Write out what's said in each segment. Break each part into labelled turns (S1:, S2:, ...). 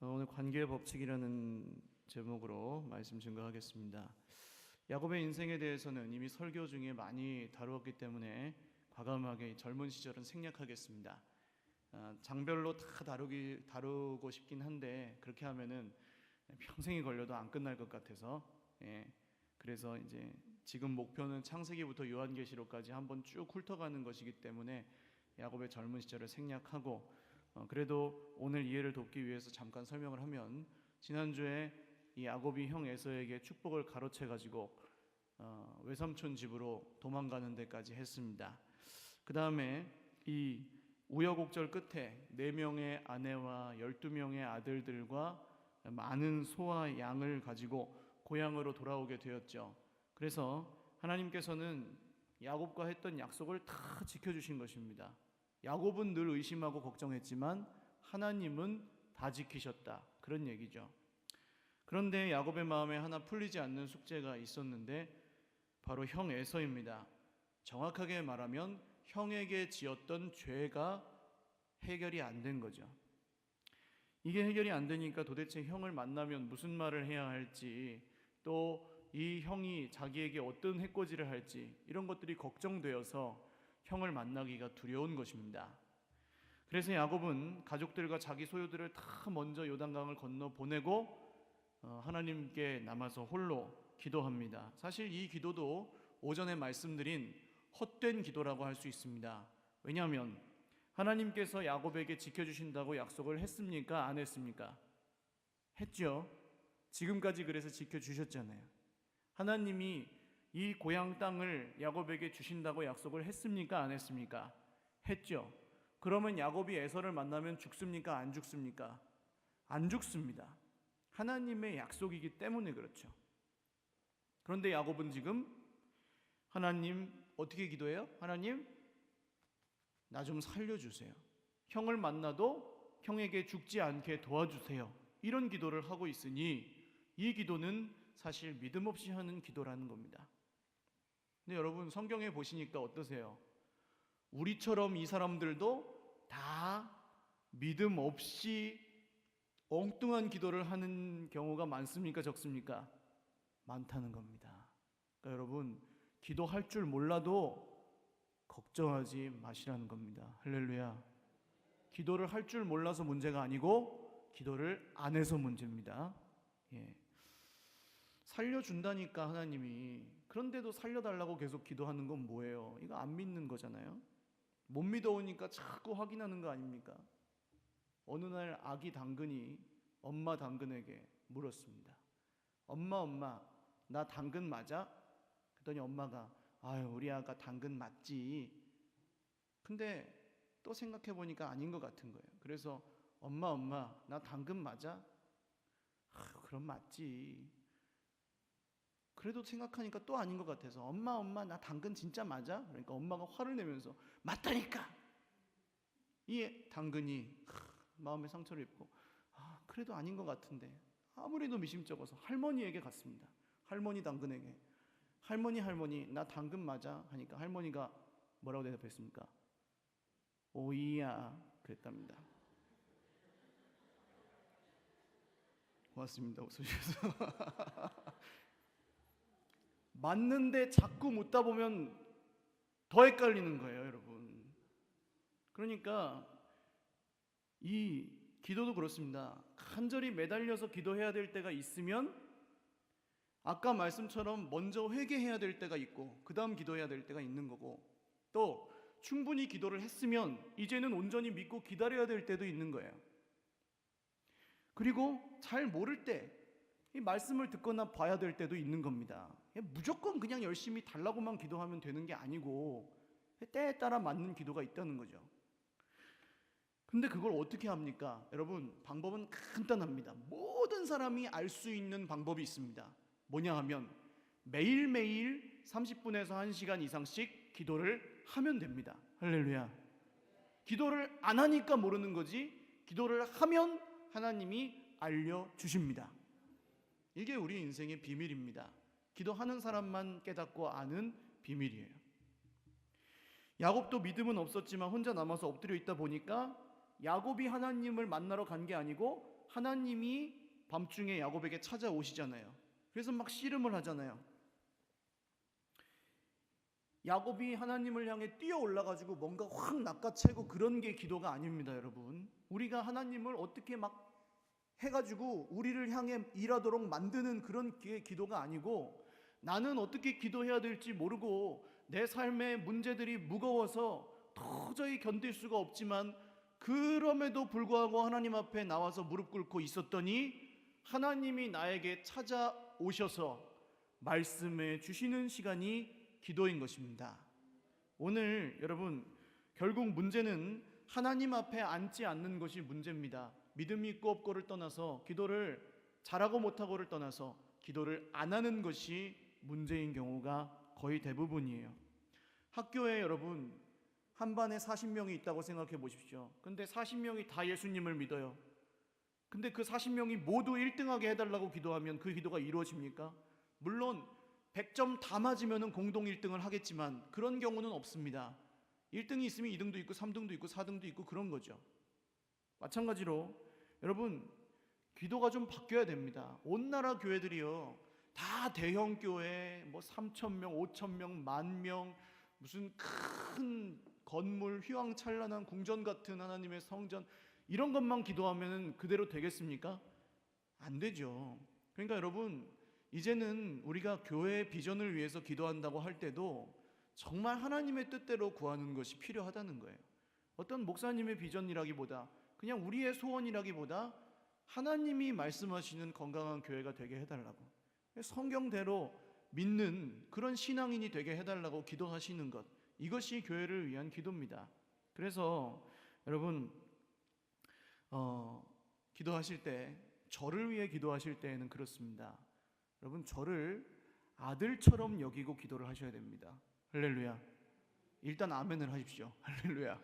S1: 오늘 관계의 법칙이라는 제목으로 말씀 증거하겠습니다. 야곱의 인생에 대해서는 이미 설교 중에 많이 다루었기 때문에 과감하게 젊은 시절은 생략하겠습니다. 장별로 다 다루고 싶긴 한데 그렇게 하면은 평생이 걸려도 안 끝날 것 같아서 그래서 이제 지금 목표는 창세기부터 요한계시록까지 한번 쭉 훑어가는 것이기 때문에 야곱의 젊은 시절을 생략하고 그래도 오늘 이해를 돕기 위해서 잠깐 설명을 하면, 지난주에 이 야곱이 형 에서에게 축복을 가로채 가지고 외삼촌 집으로 도망가는 데까지 했습니다. 그 다음에 이 우여곡절 끝에 4명의 아내와 12명의 아들들과 많은 소와 양을 가지고 고향으로 돌아오게 되었죠. 그래서 하나님께서는 야곱과 했던 약속을 다 지켜주신 것입니다. 야곱은 늘 의심하고 걱정했지만 하나님은 다 지키셨다, 그런 얘기죠. 그런데 야곱의 마음에 하나 풀리지 않는 숙제가 있었는데 바로 형 에서입니다. 정확하게 말하면 형에게 지었던 죄가 해결이 안 된 거죠. 이게 해결이 안 되니까 도대체 형을 만나면 무슨 말을 해야 할지, 또 이 형이 자기에게 어떤 해코지를 할지, 이런 것들이 걱정되어서 형을 만나기가 두려운 것입니다. 그래서 야곱은 가족들과 자기 소유들을 다 먼저 요단강을 건너 보내고 하나님께 남아서 홀로 기도합니다. 사실 이 기도도 오전에 말씀드린 헛된 기도라고 할 수 있습니다. 왜냐하면 하나님께서 야곱에게 지켜주신다고 약속을 했습니까? 안 했습니까? 했죠. 지금까지 그래서 지켜주셨잖아요. 하나님이 이 고향 땅을 야곱에게 주신다고 약속을 했습니까? 안 했습니까? 했죠. 그러면 야곱이 에서를 만나면 죽습니까? 안 죽습니까? 안 죽습니다. 하나님의 약속이기 때문에 그렇죠. 그런데 야곱은 지금 하나님 어떻게 기도해요? 하나님, 나 좀 살려주세요. 형을 만나도 형에게 죽지 않게 도와주세요. 이런 기도를 하고 있으니 이 기도는 사실 믿음 없이 하는 기도라는 겁니다. 근데 여러분, 성경에 보시니까 어떠세요? 우리처럼 이 사람들도 다 믿음 없이 엉뚱한 기도를 하는 경우가 많습니까? 적습니까? 많다는 겁니다. 그러니까 여러분, 기도할 줄 몰라도 걱정하지 마시라는 겁니다. 할렐루야. 기도를 할 줄 몰라서 문제가 아니고 기도를 안 해서 문제입니다. 살려준다니까 하나님이. 그런데도 살려달라고 계속 기도하는 건 뭐예요? 이거 안 믿는 거잖아요. 못 믿어오니까 자꾸 확인하는 거 아닙니까? 어느 날 아기 당근이 엄마 당근에게 물었습니다. 엄마, 나 당근 맞아? 그랬더니 엄마가 아유, 우리 아가 당근 맞지. 근데 또 생각해 보니까 아닌 것 같은 거예요. 그래서 엄마, 나 당근 맞아? 그럼 맞지. 그래도 생각하니까 또 아닌 것 같아서 엄마, 나 당근 진짜 맞아? 그러니까 엄마가 화를 내면서 맞다니까. 이 당근이 마음에 상처를 입고 그래도 아닌 것 같은데 아무래도 미심쩍어서 할머니에게 갔습니다. 할머니 당근에게. 할머니, 나 당근 맞아? 하니까 할머니가 뭐라고 대답했습니까? 오이야, 그랬답니다. 고맙습니다, 웃으셔서. 맞는데 자꾸 묻다 보면 더 헷갈리는 거예요, 여러분. 그러니까 이 기도도 그렇습니다. 간절히 매달려서 기도해야 될 때가 있으면 아까 말씀처럼 먼저 회개해야 될 때가 있고 그 다음 기도해야 될 때가 있는 거고, 또 충분히 기도를 했으면 이제는 온전히 믿고 기다려야 될 때도 있는 거예요. 그리고 잘 모를 때 이 말씀을 듣거나 봐야 될 때도 있는 겁니다. 무조건 그냥 열심히 달라고만 기도하면 되는 게 아니고 때에 따라 맞는 기도가 있다는 거죠. 근데 그걸 어떻게 합니까? 여러분, 방법은 간단합니다. 모든 사람이 알 수 있는 방법이 있습니다. 뭐냐 하면 매일매일 30분에서 1시간 이상씩 기도를 하면 됩니다. 할렐루야. 기도를 안 하니까 모르는 거지, 기도를 하면 하나님이 알려주십니다. 이게 우리 인생의 비밀입니다. 기도하는 사람만 깨닫고 아는 비밀이에요. 야곱도 믿음은 없었지만 혼자 남아서 엎드려 있다 보니까 야곱이 하나님을 만나러 간 게 아니고 하나님이 밤중에 야곱에게 찾아오시잖아요. 그래서 막 씨름을 하잖아요. 야곱이 하나님을 향해 뛰어 올라가지고 뭔가 확 낚아채고 그런 게 기도가 아닙니다, 여러분. 우리가 하나님을 어떻게 막 해가지고 우리를 향해 일하도록 만드는 그런 기도가 아니고, 나는 어떻게 기도해야 될지 모르고 내 삶의 문제들이 무거워서 도저히 견딜 수가 없지만 그럼에도 불구하고 하나님 앞에 나와서 무릎 꿇고 있었더니 하나님이 나에게 찾아오셔서 말씀해 주시는 시간이 기도인 것입니다. 오늘 여러분, 결국 문제는 하나님 앞에 앉지 않는 것이 문제입니다. 믿음이 있고 없고를 떠나서, 기도를 잘하고 못하고를 떠나서 기도를 안 하는 것이 문제인 경우가 거의 대부분이에요. 학교에 여러분 한 반에 40명이 있다고 생각해 보십시오. 근데 40명이 다 예수님을 믿어요. 근데 그 40명이 모두 1등하게 해달라고 기도하면 그 기도가 이루어집니까? 물론 100점 다 맞으면 공동 1등을 하겠지만 그런 경우는 없습니다. 1등이 있으면 2등도 있고 3등도 있고 4등도 있고 그런 거죠. 마찬가지로 여러분, 기도가 좀 바뀌어야 됩니다. 온 나라 교회들이요, 다 대형 교회, 뭐 3,000명, 5,000명, 10,000명, 무슨 큰 건물, 휘황찬란한 궁전 같은 하나님의 성전, 이런 것만 기도하면 그대로 되겠습니까? 안 되죠. 그러니까 여러분, 이제는 우리가 교회의 비전을 위해서 기도한다고 할 때도 정말 하나님의 뜻대로 구하는 것이 필요하다는 거예요. 어떤 목사님의 비전이라기보다, 그냥 우리의 소원이라기보다 하나님이 말씀하시는 건강한 교회가 되게 해달라고, 성경대로 믿는 그런 신앙인이 되게 해달라고 기도하시는 것, 이것이 교회를 위한 기도입니다. 그래서 여러분, 기도하실 때, 저를 위해 기도하실 때에는 그렇습니다. 여러분, 저를 아들처럼 여기고 기도를 하셔야 됩니다. 할렐루야. 일단 아멘을 하십시오. 할렐루야.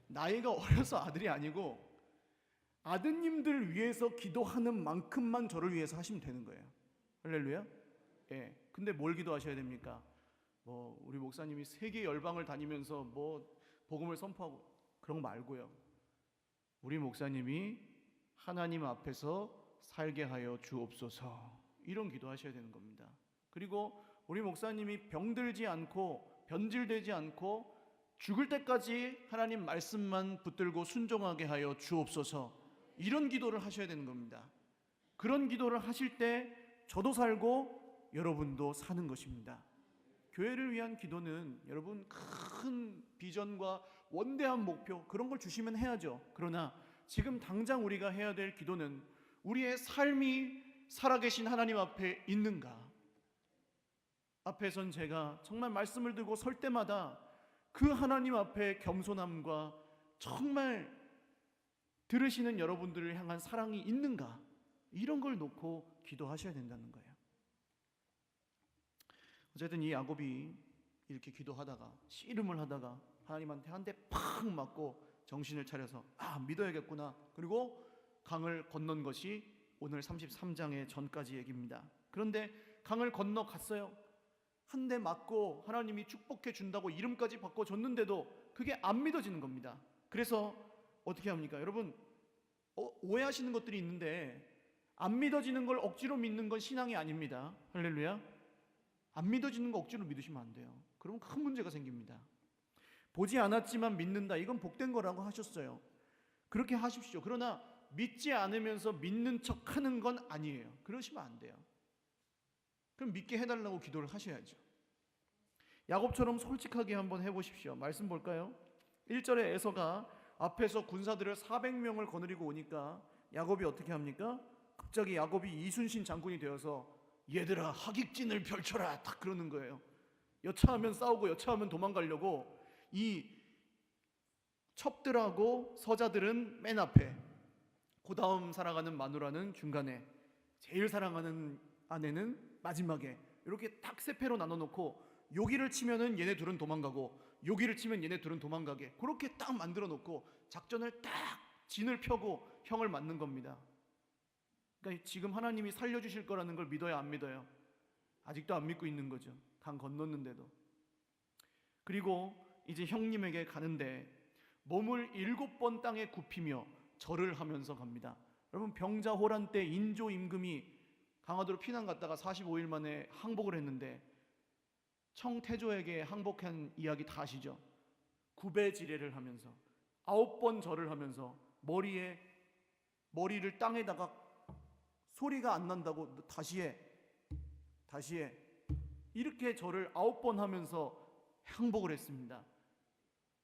S1: 나이가 어려서 아들이 아니고 아드님들 위해서 기도하는 만큼만 저를 위해서 하시면 되는 거예요. 할렐루야. 예. 근데 뭘 기도하셔야 됩니까? 뭐 우리 목사님이 세계 열방을 다니면서 뭐 복음을 선포하고 그런 거 말고요. 우리 목사님이 하나님 앞에서 살게 하여 주옵소서, 이런 기도하셔야 되는 겁니다. 그리고 우리 목사님이 병들지 않고 변질되지 않고 죽을 때까지 하나님 말씀만 붙들고 순종하게 하여 주옵소서, 이런 기도를 하셔야 되는 겁니다. 그런 기도를 하실 때 저도 살고 여러분도 사는 것입니다. 교회를 위한 기도는 여러분 큰 비전과 원대한 목표, 그런 걸 주시면 해야죠. 그러나 지금 당장 우리가 해야 될 기도는 우리의 삶이 살아계신 하나님 앞에 있는가? 앞에선 제가 정말 말씀을 들고 설 때마다 그 하나님 앞에 겸손함과 정말 들으시는 여러분들을 향한 사랑이 있는가? 이런 걸 놓고 기도하셔야 된다는 거예요. 어쨌든 이 야곱이 이렇게 기도하다가 씨름을 하다가 하나님한테 한 대 팍 맞고 정신을 차려서 믿어야겠구나. 그리고 강을 건넌 것이 오늘 33장의 전까지 얘기입니다. 그런데 강을 건너갔어요. 한 대 맞고 하나님이 축복해 준다고 이름까지 바꿔줬는데도 그게 안 믿어지는 겁니다. 그래서 어떻게 합니까? 여러분, 오해하시는 것들이 있는데, 안 믿어지는 걸 억지로 믿는 건 신앙이 아닙니다. 할렐루야. 안 믿어지는 거 억지로 믿으시면 안 돼요. 그러면 큰 문제가 생깁니다. 보지 않았지만 믿는다, 이건 복된 거라고 하셨어요. 그렇게 하십시오. 그러나 믿지 않으면서 믿는 척 하는 건 아니에요. 그러시면 안 돼요. 그럼 믿게 해달라고 기도를 하셔야죠. 야곱처럼 솔직하게 한번 해보십시오. 말씀 볼까요? 1절에 에서가 앞에서 군사들을 400명을 거느리고 오니까 야곱이 어떻게 합니까? 갑자기 야곱이 이순신 장군이 되어서 얘들아 하객진을 펼쳐라, 딱 그러는 거예요. 여차하면 싸우고 여차하면 도망가려고. 이 첩들하고 서자들은 맨 앞에, 그 다음 사랑하는 마누라는 중간에, 제일 사랑하는 아내는 마지막에, 이렇게 딱 세 패로 나눠놓고 여기를 치면은 얘네 둘은 도망가고 여기를 치면 얘네 둘은 도망가게, 그렇게 딱 만들어 놓고 작전을 딱 진을 펴고 형을 맞는 겁니다. 그러니까 지금 하나님이 살려주실 거라는 걸 믿어요, 안 믿어요? 아직도 안 믿고 있는 거죠. 강 건넜는데도. 그리고 이제 형님에게 가는데 몸을 7번 땅에 굽히며 절을 하면서 갑니다. 여러분, 병자호란 때 인조 임금이 강화도로 피난 갔다가 45일 만에 항복을 했는데 청태조에게 항복한 이야기 다 아시죠? 구배지례를 하면서 9번 절을 하면서 머리를 땅에다가 소리가 안 난다고 다시 해 이렇게 절을 9번 하면서 항복을 했습니다.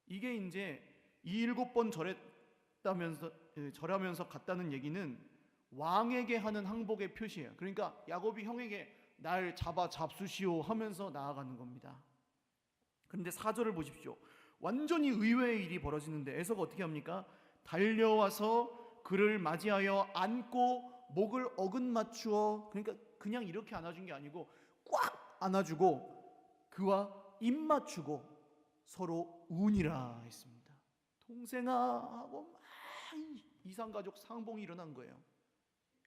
S1: 이게 이제 이 7번 절하면서 갔다는 얘기는 왕에게 하는 항복의 표시예요. 그러니까 야곱이 형에게 날 잡수시오 하면서 나아가는 겁니다. 그런데 4절을 보십시오. 완전히 의외의 일이 벌어지는데 에서가 어떻게 합니까? 달려와서 그를 맞이하여 안고 목을 어긋 맞추어, 그러니까 그냥 이렇게 안아준 게 아니고 꽉 안아주고 그와 입 맞추고 서로 운이라 했습니다. 동생아 하고 막 이상가족 상봉이 일어난 거예요.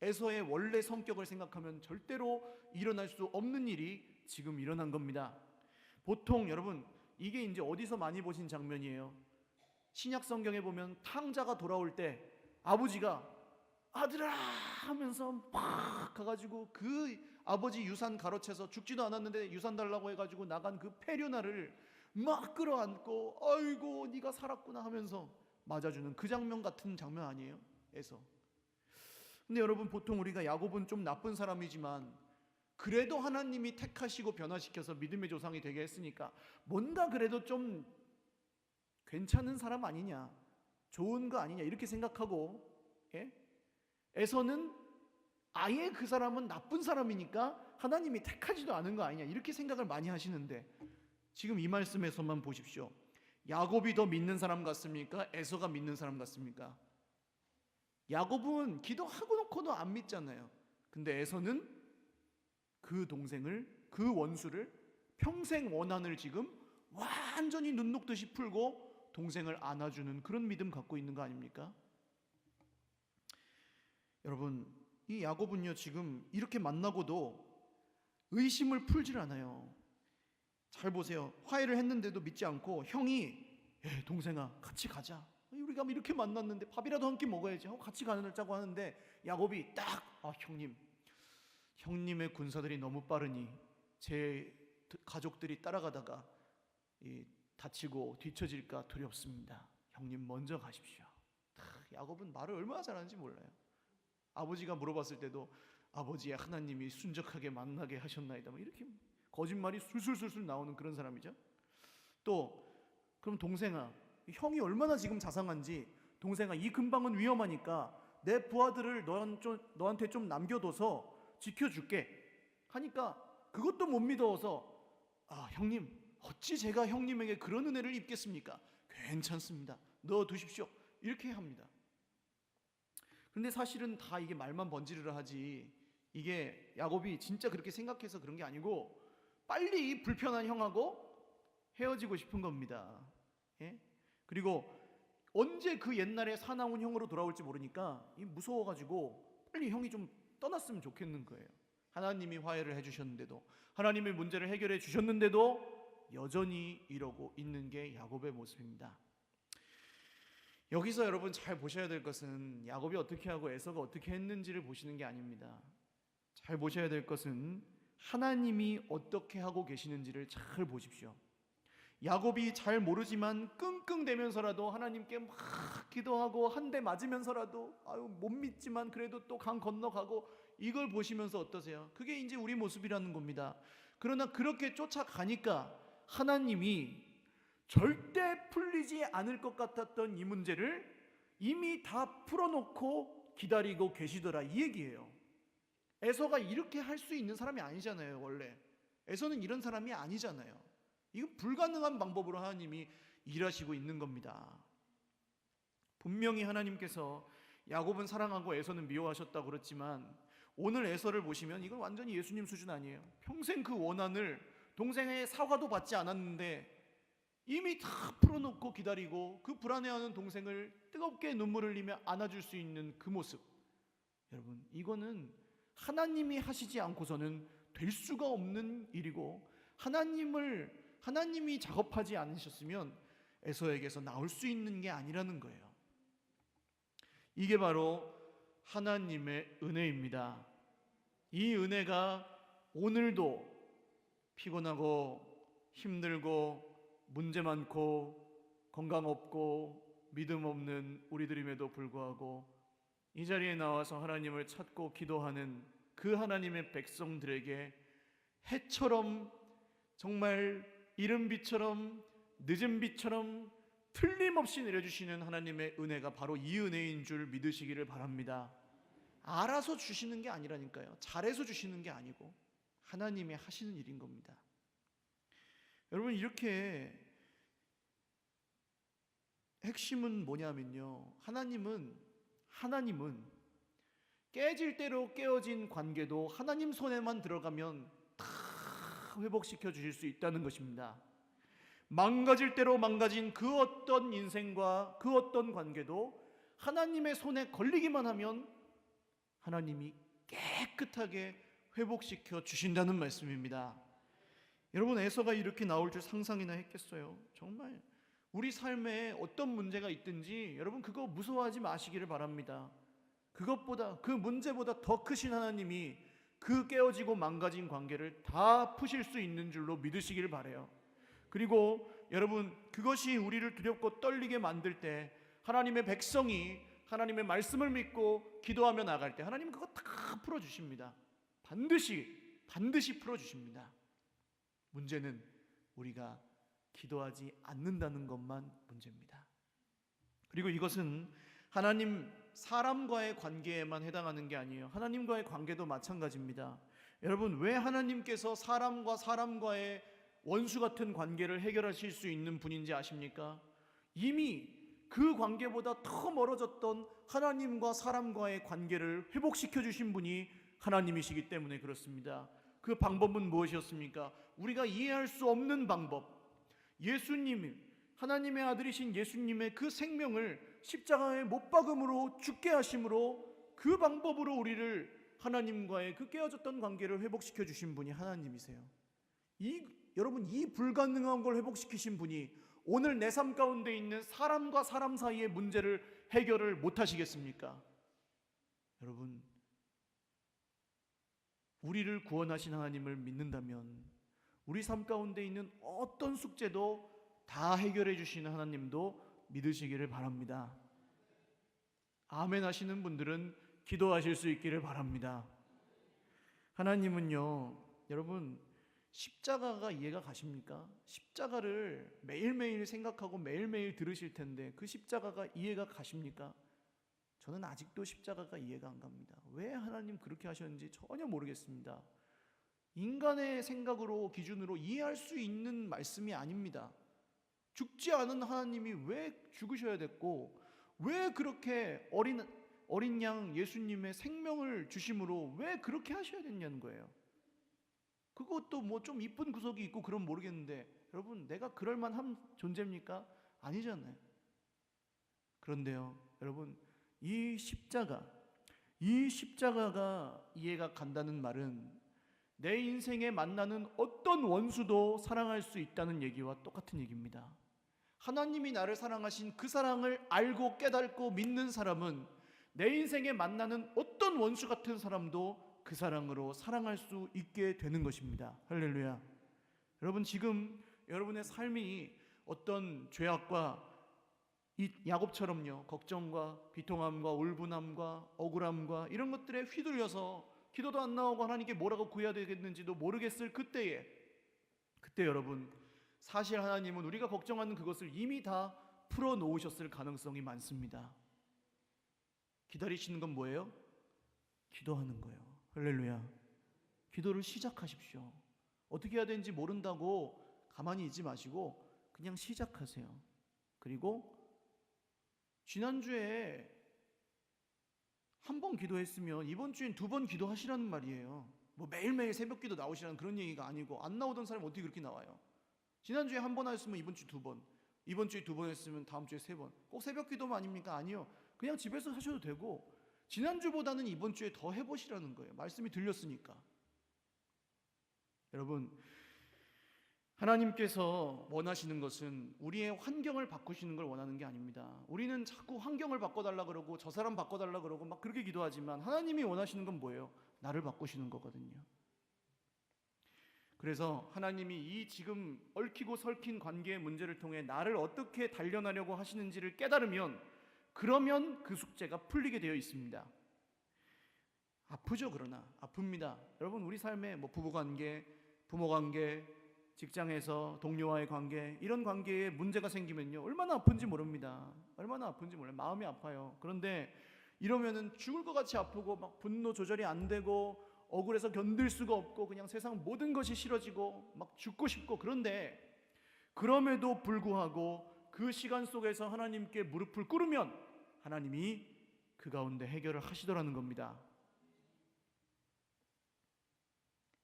S1: 에서의 원래 성격을 생각하면 절대로 일어날 수 없는 일이 지금 일어난 겁니다. 보통 여러분 이게 이제 어디서 많이 보신 장면이에요? 신약 성경에 보면 탕자가 돌아올 때 아버지가 아들아 하면서 막 가가지고 그 아버지 유산 가로채서 죽지도 않았는데 유산 달라고 해가지고 나간 그 페류나를 막 끌어안고 아이고 네가 살았구나 하면서 맞아주는 그 장면 같은 장면 아니에요? 에서. 근데 여러분, 보통 우리가 야곱은 좀 나쁜 사람이지만 그래도 하나님이 택하시고 변화시켜서 믿음의 조상이 되게 했으니까 뭔가 그래도 좀 괜찮은 사람 아니냐, 좋은 거 아니냐 이렇게 생각하고, 에서는 아예 그 사람은 나쁜 사람이니까 하나님이 택하지도 않은 거 아니냐 이렇게 생각을 많이 하시는데, 지금 이 말씀에서만 보십시오. 야곱이 더 믿는 사람 같습니까? 에서가 믿는 사람 같습니까? 야곱은 기도하고 놓고도 안 믿잖아요. 근데 에서는 그 동생을, 그 원수를 평생 원한을 지금 완전히 눈 녹듯이 풀고 동생을 안아주는 그런 믿음 갖고 있는 거 아닙니까? 여러분, 이 야곱은요 지금 이렇게 만나고도 의심을 풀질 않아요. 잘 보세요. 화해를 했는데도 믿지 않고 형이 동생아 같이 가자, 우리가 이렇게 만났는데 밥이라도 한 끼 먹어야지 하고 같이 가자고 하는데 야곱이 딱 형님의 군사들이 너무 빠르니 제 가족들이 따라가다가 다치고 뒤처질까 두렵습니다. 형님 먼저 가십시오. 야곱은 말을 얼마나 잘하는지 몰라요. 아버지가 물어봤을 때도 아버지의 하나님이 순적하게 만나게 하셨나이다 이렇게 거짓말이 술술술술 나오는 그런 사람이죠. 또 그럼 동생아, 형이 얼마나 지금 자상한지, 동생아 이 근방은 위험하니까 내 부하들을 너한테 좀 남겨둬서 지켜줄게 하니까 그것도 못 믿어서 형님 어찌 제가 형님에게 그런 은혜를 입겠습니까? 괜찮습니다, 넣어두십시오 이렇게 합니다. 근데 사실은 다 이게 말만 번지르르 하지 이게 야곱이 진짜 그렇게 생각해서 그런 게 아니고 빨리 불편한 형하고 헤어지고 싶은 겁니다. 그리고 언제 그 옛날에 사나운 형으로 돌아올지 모르니까 무서워가지고 빨리 형이 좀 떠났으면 좋겠는 거예요. 하나님이 화해를 해주셨는데도, 하나님의 문제를 해결해 주셨는데도 여전히 이러고 있는 게 야곱의 모습입니다. 여기서 여러분 잘 보셔야 될 것은 야곱이 어떻게 하고 에서가 어떻게 했는지를 보시는 게 아닙니다. 잘 보셔야 될 것은 하나님이 어떻게 하고 계시는지를 잘 보십시오. 야곱이 잘 모르지만 끙끙대면서라도 하나님께 막 기도하고 한 대 맞으면서라도 못 믿지만 그래도 또 강 건너가고, 이걸 보시면서 어떠세요? 그게 이제 우리 모습이라는 겁니다. 그러나 그렇게 쫓아가니까 하나님이 절대 풀리지 않을 것 같았던 이 문제를 이미 다 풀어놓고 기다리고 계시더라 이 얘기예요. 에서가 이렇게 할 수 있는 사람이 아니잖아요. 원래 에서는 이런 사람이 아니잖아요. 이거 불가능한 방법으로 하나님이 일하시고 있는 겁니다. 분명히 하나님께서 야곱은 사랑하고 에서는 미워하셨다고 그랬지만 오늘 에서를 보시면 이건 완전히 예수님 수준 아니에요. 평생 그 원한을, 동생의 사과도 받지 않았는데 이미 다 풀어놓고 기다리고 그 불안해하는 동생을 뜨겁게 눈물을 흘리며 안아줄 수 있는 그 모습, 여러분 이거는 하나님이 하시지 않고서는 될 수가 없는 일이고, 하나님이 작업하지 않으셨으면 에서에게서 나올 수 있는 게 아니라는 거예요. 이게 바로 하나님의 은혜입니다. 이 은혜가 오늘도 피곤하고 힘들고 문제 많고 건강 없고 믿음 없는 우리들임에도 불구하고 이 자리에 나와서 하나님을 찾고 기도하는 그 하나님의 백성들에게 해처럼, 정말 이른 비처럼 늦은 비처럼 틀림없이 내려주시는 하나님의 은혜가 바로 이 은혜인 줄 믿으시기를 바랍니다. 알아서 주시는 게 아니라니까요. 잘해서 주시는 게 아니고 하나님이 하시는 일인 겁니다. 여러분, 이렇게 핵심은 뭐냐면요, 하나님은 깨질 대로 깨어진 관계도 하나님 손에만 들어가면 다 회복시켜 주실 수 있다는 것입니다. 망가질 대로 망가진 그 어떤 인생과 그 어떤 관계도 하나님의 손에 걸리기만 하면 하나님이 깨끗하게 회복시켜 주신다는 말씀입니다. 여러분, 에서가 이렇게 나올 줄 상상이나 했겠어요? 정말 우리 삶에 어떤 문제가 있든지 여러분 그거 무서워하지 마시기를 바랍니다. 그것보다, 그 문제보다 더 크신 하나님이 그 깨어지고 망가진 관계를 다 푸실 수 있는 줄로 믿으시기를 바라요. 그리고 여러분, 그것이 우리를 두렵고 떨리게 만들 때 하나님의 백성이 하나님의 말씀을 믿고 기도하며 나갈 때 하나님은 그거 다 풀어주십니다. 반드시 풀어주십니다. 문제는 우리가 기도하지 않는다는 것만 문제입니다. 그리고 이것은 하나님 사람과의 관계에만 해당하는 게 아니에요. 하나님과의 관계도 마찬가지입니다. 여러분, 왜 하나님께서 사람과의 원수 같은 관계를 해결하실 수 있는 분인지 아십니까? 이미 그 관계보다 더 멀어졌던 하나님과 사람과의 관계를 회복시켜 주신 분이 하나님이시기 때문에 그렇습니다. 그 방법은 무엇이었습니까? 우리가 이해할 수 없는 방법, 예수님, 하나님의 아들이신 예수님의 그 생명을 십자가에 못 박음으로 죽게 하심으로 그 방법으로 우리를 하나님과의 그 깨어졌던 관계를 회복시켜 주신 분이 하나님이세요. 여러분, 이 불가능한 걸 회복시키신 분이 오늘 내 삶 가운데 있는 사람과 사람 사이의 문제를 해결을 못 하시겠습니까? 여러분, 우리를 구원하신 하나님을 믿는다면 우리 삶 가운데 있는 어떤 숙제도 다 해결해 주시는 하나님도 믿으시기를 바랍니다. 아멘 하시는 분들은 기도하실 수 있기를 바랍니다. 하나님은요, 여러분, 십자가가 이해가 가십니까? 십자가를 매일매일 생각하고 매일매일 들으실 텐데 그 십자가가 이해가 가십니까? 저는 아직도 십자가가 이해가 안 갑니다. 왜 하나님 그렇게 하셨는지 전혀 모르겠습니다. 인간의 생각으로, 기준으로 이해할 수 있는 말씀이 아닙니다. 죽지 않은 하나님이 왜 죽으셔야 됐고, 왜 그렇게 어린 양 예수님의 생명을 주심으로 왜 그렇게 하셔야 됐냐는 거예요. 그것도 뭐 좀 이쁜 구석이 있고 그럼 모르겠는데, 여러분, 내가 그럴 만한 존재입니까? 아니잖아요. 그런데요, 여러분, 이 십자가가 이해가 간다는 말은 내 인생에 만나는 어떤 원수도 사랑할 수 있다는 얘기와 똑같은 얘기입니다. 하나님이 나를 사랑하신 그 사랑을 알고 깨닫고 믿는 사람은 내 인생에 만나는 어떤 원수 같은 사람도 그 사랑으로 사랑할 수 있게 되는 것입니다. 할렐루야. 여러분, 지금 여러분의 삶이 어떤 죄악과 이 야곱처럼요, 걱정과 비통함과 울분함과 억울함과 이런 것들에 휘둘려서 기도도 안 나오고 하나님께 뭐라고 구해야 되겠는지도 모르겠을 그때 여러분, 사실 하나님은 우리가 걱정하는 그것을 이미 다 풀어놓으셨을 가능성이 많습니다. 기다리시는 건 뭐예요? 기도하는 거예요. 할렐루야. 기도를 시작하십시오. 어떻게 해야 되는지 모른다고 가만히 있지 마시고 그냥 시작하세요. 그리고 지난주에 한 번 기도했으면 이번 주엔 2번 기도하시라는 말이에요. 뭐 매일매일 새벽 기도 나오시라는 그런 얘기가 아니고, 안 나오던 사람이 어떻게 그렇게 나와요? 지난주에 한 번 하셨으면 이번 주 2번, 이번 주에 2번 했으면 다음 주에 3번. 꼭 새벽 기도만 아닙니까? 아니요. 그냥 집에서 하셔도 되고 지난주보다는 이번 주에 더 해보시라는 거예요. 말씀이 들렸으니까. 여러분, 하나님께서 원하시는 것은 우리의 환경을 바꾸시는 걸 원하는 게 아닙니다. 우리는 자꾸 환경을 바꿔달라 그러고 저 사람 바꿔달라 그러고 막 그렇게 기도하지만 하나님이 원하시는 건 뭐예요? 나를 바꾸시는 거거든요. 그래서 하나님이 이 지금 얽히고 설킨 관계의 문제를 통해 나를 어떻게 단련하려고 하시는지를 깨달으면, 그러면 그 숙제가 풀리게 되어 있습니다. 아프죠. 그러나 아픕니다. 여러분, 우리 삶에 부부관계, 부모관계, 직장에서 동료와의 관계, 이런 관계에 문제가 생기면요, 얼마나 아픈지 모릅니다. 얼마나 아픈지 몰라요. 마음이 아파요. 그런데 이러면은 죽을 것 같이 아프고 막 분노 조절이 안 되고 억울해서 견딜 수가 없고 그냥 세상 모든 것이 싫어지고 막 죽고 싶고, 그런데 그럼에도 불구하고 그 시간 속에서 하나님께 무릎을 꿇으면 하나님이 그 가운데 해결을 하시더라는 겁니다.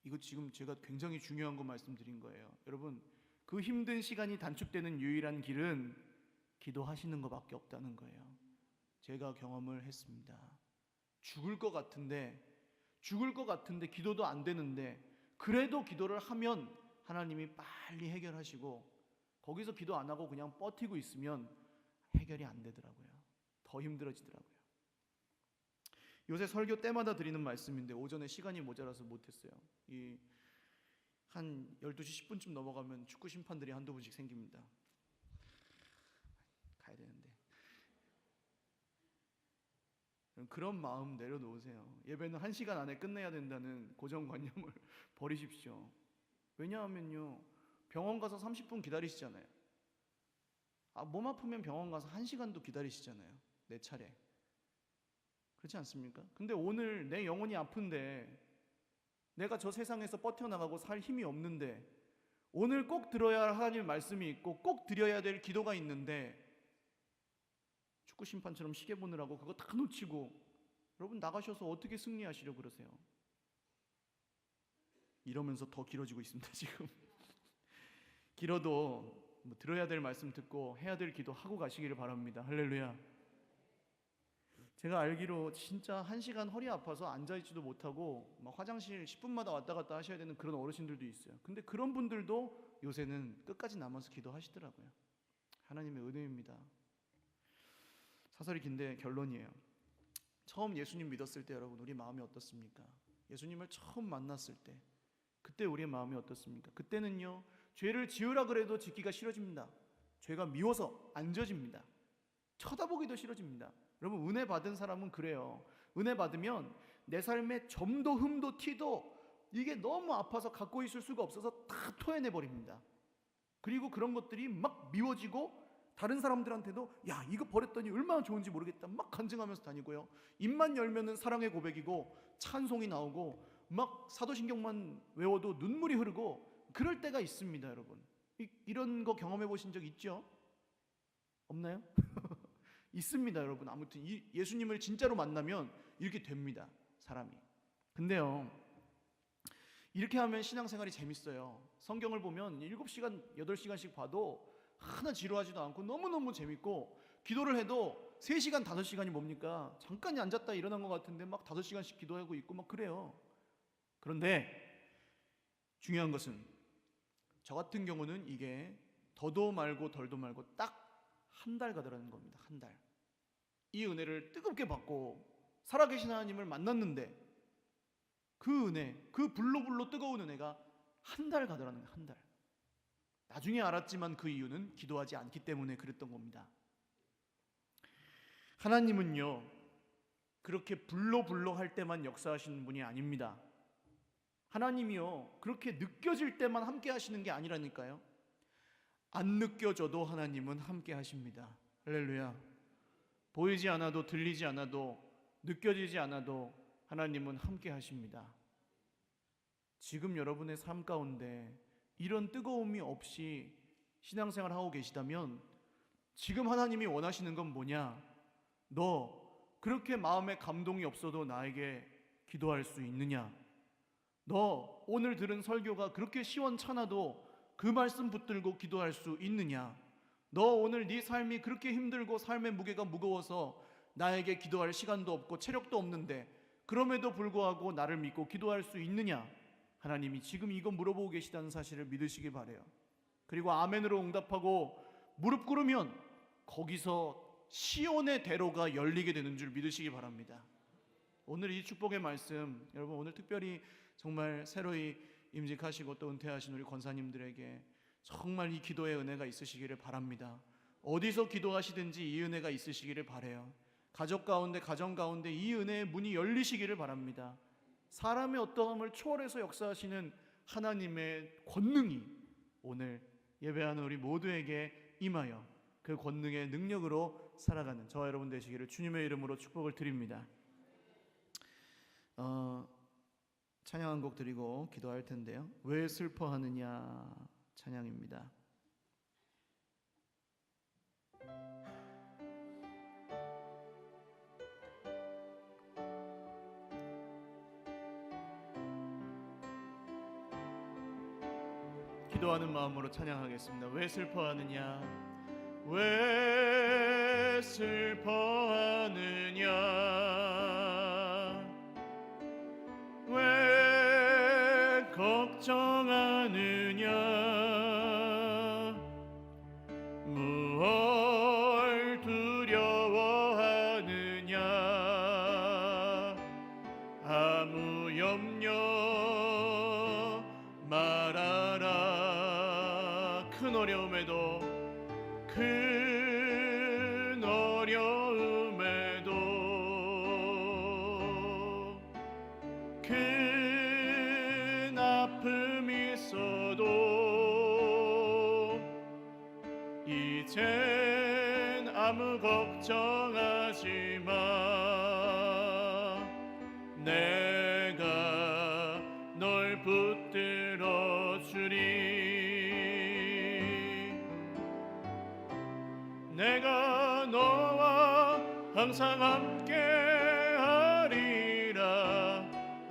S1: 이거 지금 제가 굉장히 중요한 거 말씀드린 거예요. 여러분, 그 힘든 시간이 단축되는 유일한 길은 기도하시는 것밖에 없다는 거예요. 제가 경험을 했습니다. 죽을 것 같은데 기도도 안 되는데, 그래도 기도를 하면 하나님이 빨리 해결하시고, 거기서 기도 안 하고 그냥 버티고 있으면 해결이 안 되더라고요. 더 힘들어지더라고요. 요새 설교 때마다 드리는 말씀인데 오전에 시간이 모자라서 못했어요. 한 12시 10분쯤 넘어가면 축구 심판들이 한두 분씩 생깁니다. 가야 되는데. 그런 마음 내려놓으세요. 예배는 1시간 안에 끝내야 된다는 고정관념을 버리십시오. 왜냐하면요, 병원 가서 30분 기다리시잖아요. 몸 아프면 병원 가서 1시간도 기다리시잖아요. 내 차례. 그렇지 않습니까? 근데 오늘 내 영혼이 아픈데, 내가 저 세상에서 버텨나가고 살 힘이 없는데, 오늘 꼭 들어야 할 하나님의 말씀이 있고 꼭 드려야 될 기도가 있는데, 축구 심판처럼 시계 보느라고 그거 다 놓치고 여러분 나가셔서 어떻게 승리하시려고 그러세요? 이러면서 더 길어지고 있습니다 지금. 길어도 들어야 될 말씀 듣고 해야 될 기도 하고 가시기를 바랍니다. 할렐루야. 제가 알기로 진짜 1시간 허리 아파서 앉아있지도 못하고 막 화장실 10분마다 왔다 갔다 하셔야 되는 그런 어르신들도 있어요. 근데 그런 분들도 요새는 끝까지 남아서 기도하시더라고요. 하나님의 은혜입니다. 사설이 긴데 결론이에요. 처음 예수님 믿었을 때 여러분, 우리 마음이 어떻습니까? 예수님을 처음 만났을 때 그때 우리의 마음이 어떻습니까? 그때는요, 죄를 지으라 그래도 짓기가 싫어집니다. 죄가 미워서 안 져집니다. 쳐다보기도 싫어집니다. 여러분, 은혜 받은 사람은 그래요. 은혜 받으면 내 삶에 점도 흠도 티도 이게 너무 아파서 갖고 있을 수가 없어서 다 토해내버립니다. 그리고 그런 것들이 막 미워지고 다른 사람들한테도 야, 이거 버렸더니 얼마나 좋은지 모르겠다 막 간증하면서 다니고요. 입만 열면은 사랑의 고백이고 찬송이 나오고 막 사도신경만 외워도 눈물이 흐르고 그럴 때가 있습니다. 여러분, 이런 거 경험해 보신 적 있죠? 없나요? 있습니다. 여러분, 아무튼 예수님을 진짜로 만나면 이렇게 됩니다, 사람이. 근데요, 이렇게 하면 신앙생활이 재밌어요. 성경을 보면 7시간, 8시간씩 봐도 하나 지루하지도 않고 너무너무 재밌고, 기도를 해도 3시간, 5시간이 뭡니까? 잠깐 앉았다 일어난 것 같은데 막 5시간씩 기도하고 있고 막 그래요. 그런데 중요한 것은 저 같은 경우는 이게 더도 말고 덜도 말고 딱 한 달 가더라는 겁니다. 한 달. 이 은혜를 뜨겁게 받고 살아계신 하나님을 만났는데 그 은혜, 그 불로불로 뜨거운 은혜가 한 달 가더라는 거예요. 한 달. 나중에 알았지만 그 이유는 기도하지 않기 때문에 그랬던 겁니다. 하나님은요, 그렇게 불로불로 할 때만 역사하시는 분이 아닙니다. 하나님이요, 그렇게 느껴질 때만 함께 하시는 게 아니라니까요. 안 느껴져도 하나님은 함께 하십니다. 할렐루야. 보이지 않아도, 들리지 않아도, 느껴지지 않아도 하나님은 함께 하십니다. 지금 여러분의 삶 가운데 이런 뜨거움이 없이 신앙생활 하고 계시다면 지금 하나님이 원하시는 건 뭐냐? 너 그렇게 마음에 감동이 없어도 나에게 기도할 수 있느냐? 너 오늘 들은 설교가 그렇게 시원찮아도 그 말씀 붙들고 기도할 수 있느냐? 너 오늘 네 삶이 그렇게 힘들고 삶의 무게가 무거워서 나에게 기도할 시간도 없고 체력도 없는데 그럼에도 불구하고 나를 믿고 기도할 수 있느냐? 하나님이 지금 이거 물어보고 계시다는 사실을 믿으시기 바라요. 그리고 아멘으로 응답하고 무릎 꿇으면 거기서 시온의 대로가 열리게 되는 줄 믿으시기 바랍니다. 오늘 이 축복의 말씀, 여러분 오늘 특별히 정말 새로이 임직하시고 또 은퇴하신 우리 권사님들에게 정말 이 기도의 은혜가 있으시기를 바랍니다. 어디서 기도하시든지 이 은혜가 있으시기를 바라요. 가족 가운데, 가정 가운데 이 은혜의 문이 열리시기를 바랍니다. 사람의 어떠함을 초월해서 역사하시는 하나님의 권능이 오늘 예배하는 우리 모두에게 임하여 그 권능의 능력으로 살아가는 저와 여러분 되시기를 주님의 이름으로 축복을 드립니다. 찬양 한 곡 드리고 기도할 텐데요. 왜 슬퍼하느냐 찬양입니다. 기도하는 마음으로 찬양하겠습니다. 왜 슬퍼하느냐, 왜 슬퍼하느냐, 왜 걱정하느냐, 무얼 두려워하느냐, 아무 염려 말아라. 큰 어려움에도 큰 아픔이 있어도 이젠 아무 걱정하지 마. 내가 널 붙들어 주리. 내가 너와 항상 함께 하리라.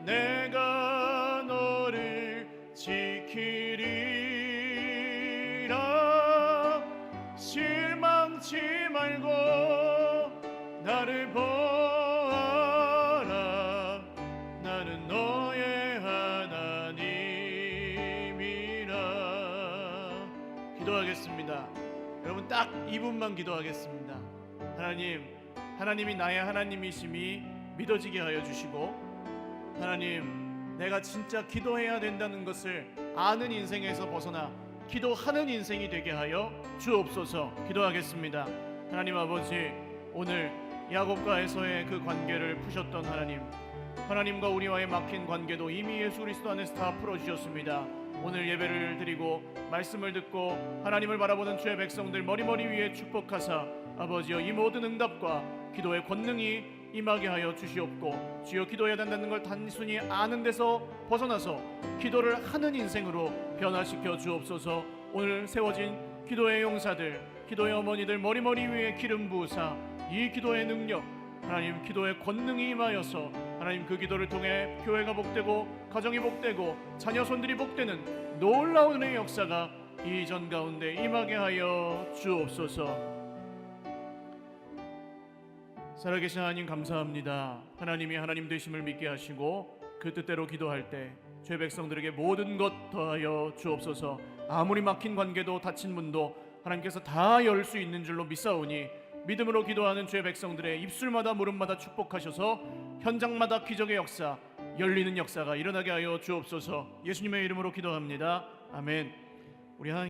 S1: 내가 너를 지키리라. 실망치 말고 나를 보아라. 나는 너의 하나님이라. 기도하겠습니다. 여러분 딱 2분만 기도하겠습니다. 하나님이 나의 하나님이심이 믿어지게 하여 주시고, 하나님 내가 진짜 기도해야 된다는 것을 아는 인생에서 벗어나 기도하는 인생이 되게 하여 주옵소서. 기도하겠습니다. 하나님 아버지, 오늘 야곱과 에서의 그 관계를 푸셨던 하나님과 우리와의 막힌 관계도 이미 예수 그리스도 안에서 다 풀어주셨습니다. 오늘 예배를 드리고 말씀을 듣고 하나님을 바라보는 주의 백성들 머리머리 위에 축복하사 아버지여 이 모든 응답과 기도의 권능이 임하게 하여 주시옵고, 주여 기도해야 된다는 걸 단순히 아는 데서 벗어나서 기도를 하는 인생으로 변화시켜 주옵소서. 오늘 세워진 기도의 용사들, 기도의 어머니들 머리머리 위에 기름 부으사 이 기도의 능력, 하나님 기도의 권능이 임하여서 하나님 그 기도를 통해 교회가 복되고 가정이 복되고 자녀 손들이 복되는 놀라운 은혜의 역사가 이 전 가운데 임하게 하여 주옵소서. 살아계신 하나님 감사합니다. 하나님이 하나님 되심을 믿게 하시고 그 뜻대로 기도할 때 죄 백성들에게 모든 것 더하여 주옵소서. 아무리 막힌 관계도 닫힌 문도 하나님께서 다 열 수 있는 줄로 믿사오니 믿음으로 기도하는 죄 백성들의 입술마다 무릎마다 축복하셔서 현장마다 기적의 역사, 열리는 역사가 일어나게 하여 주옵소서. 예수님의 이름으로 기도합니다. 아멘. 우리 하나님